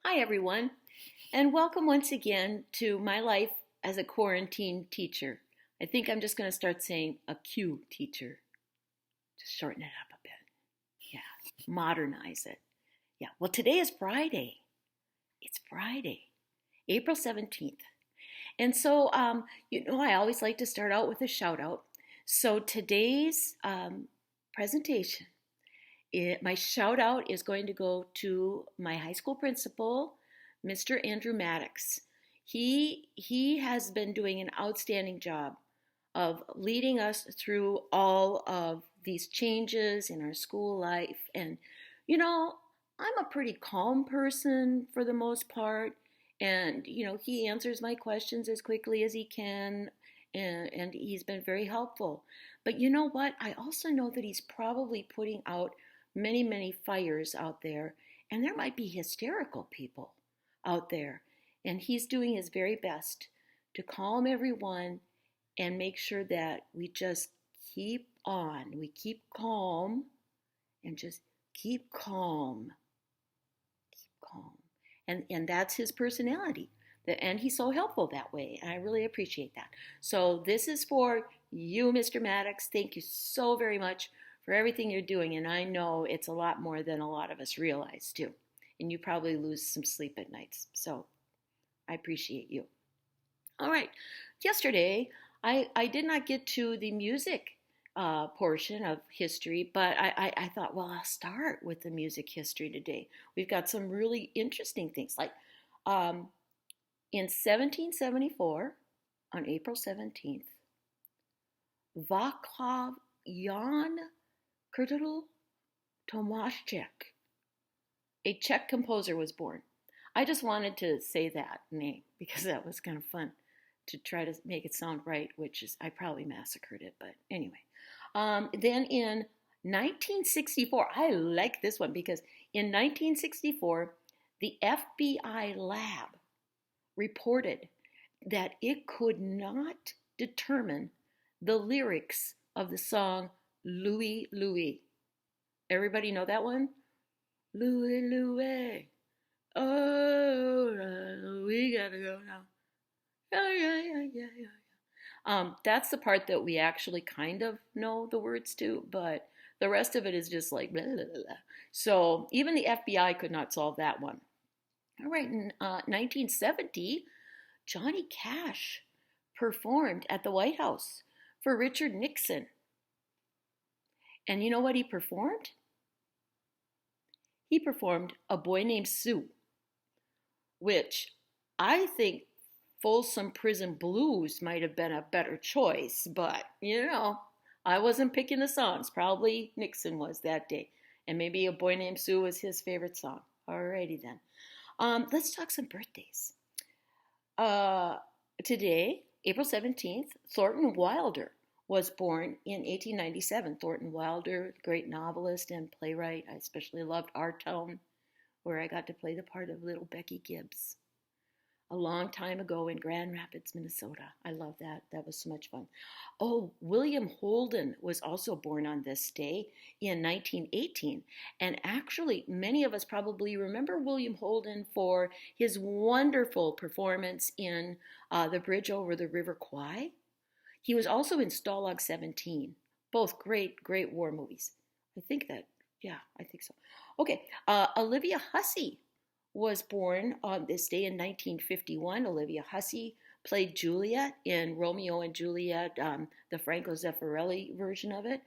Hi, everyone, and welcome once again to my life as a quarantine teacher. I think I'm just going to start saying a Q teacher, just shorten it up a bit. Yeah, modernize it. Yeah, well, today is Friday. It's Friday, April 17th. And so, I always like to start out with a shout out. So today's presentation, my shout out is going to go to my high school principal, Mr. Andrew Maddox. He has been doing an outstanding job of leading us through all of these changes in our school life. And, you know, I'm a pretty calm person for the most part. And, he answers my questions as quickly as he can. And he's been very helpful. But you know what? I also know that he's probably putting out many, many fires out there. And there might be hysterical people out there. And he's doing his very best to calm everyone and make sure that we just keep on. We keep calm and just keep calm. Keep calm. And that's his personality. And he's so helpful that way. And I really appreciate that. So this is for you, Mr. Maddox. Thank you so very much for everything you're doing. And I know it's a lot more than a lot of us realize, too. And you probably lose some sleep at nights. So I appreciate you. All right. Yesterday, I did not get to the music portion of history, but I thought, well, I'll start with the music history today. We've got some really interesting things. Like um, in 1774, on April 17th, Vaclav Jan Kurtel Tomášek, a Czech composer, was born. I just wanted to say that name because that was kind of fun to try to make it sound right, which is, I probably massacred it, but anyway. Then in 1964, I like this one because in 1964, the FBI lab reported that it could not determine the lyrics of the song Louie Louie. Everybody know that one? Louie Louie. Oh, we gotta go now. Yeah. That's the part that we actually kind of know the words to, but the rest of it is just like blah, blah, blah. So even the FBI could not solve that one. All right, in 1970, Johnny Cash performed at the White House for Richard Nixon. And you know what he performed? He performed A Boy Named Sue, which I think Folsom Prison Blues might have been a better choice, but I wasn't picking the songs. Probably Nixon was that day. And maybe A Boy Named Sue was his favorite song. Alrighty then. Let's talk some birthdays. Today, April 17th, Thornton Wilder was born in 1897. Thornton Wilder, great novelist and playwright. I especially loved Our Town, where I got to play the part of little Becky Gibbs a long time ago in Grand Rapids, Minnesota. I love that. That was so much fun. Oh, William Holden was also born on this day in 1918. And actually, many of us probably remember William Holden for his wonderful performance in The Bridge Over the River Kwai. He was also in Stalag 17. Both great, great war movies. I think so. Okay, Olivia Hussey was born on this day in 1951. Olivia Hussey played Juliet in Romeo and Juliet, the Franco Zeffirelli version of it.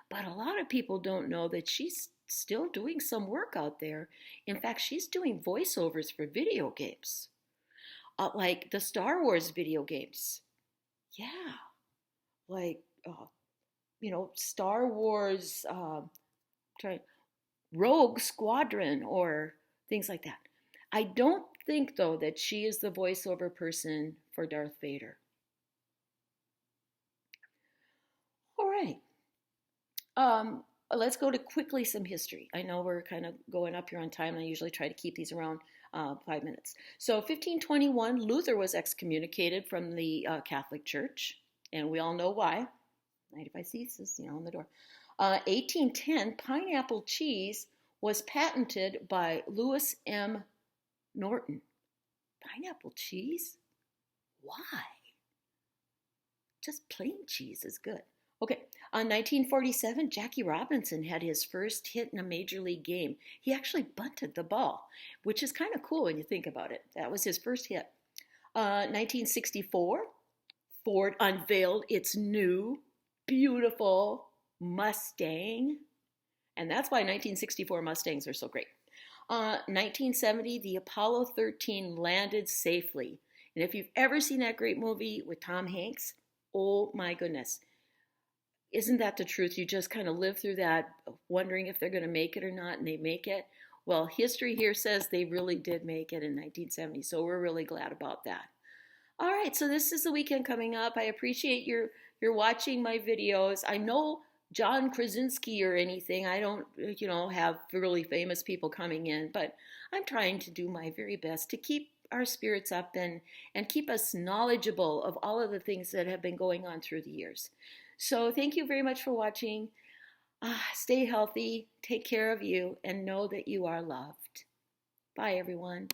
But a lot of people don't know that she's still doing some work out there. In fact, she's doing voiceovers for video games, like the Star Wars video games. Yeah, like Star Wars, Rogue Squadron, or things like that. I don't think, though, that she is the voiceover person for Darth Vader. All right. Let's go to quickly some history. I know we're kind of going up here on time, and I usually try to keep these around 5 minutes. So 1521, Luther was excommunicated from the Catholic Church, and we all know why. 95 Thesis, on the door. 1810, pineapple cheese was patented by Louis M. Norton. Pineapple cheese? Why? Just plain cheese is good. Okay, 1947, Jackie Robinson had his first hit in a major league game. He actually bunted the ball, which is kind of cool when you think about it. That was his first hit. 1964, Ford unveiled its new, beautiful Mustang. And that's why 1964 Mustangs are so great. 1970, the Apollo 13 landed safely. And if you've ever seen that great movie with Tom Hanks, oh my goodness. Isn't that the truth? You just kind of live through that, wondering if they're going to make it or not, and they make it. Well, history here says they really did make it in 1970, so we're really glad about that. All right, so this is the weekend coming up. I appreciate your watching my videos. I know John Krasinski or anything. I don't, have really famous people coming in, but I'm trying to do my very best to keep our spirits up and keep us knowledgeable of all of the things that have been going on through the years. So thank you very much for watching. Stay healthy, take care of you, and know that you are loved. Bye, everyone.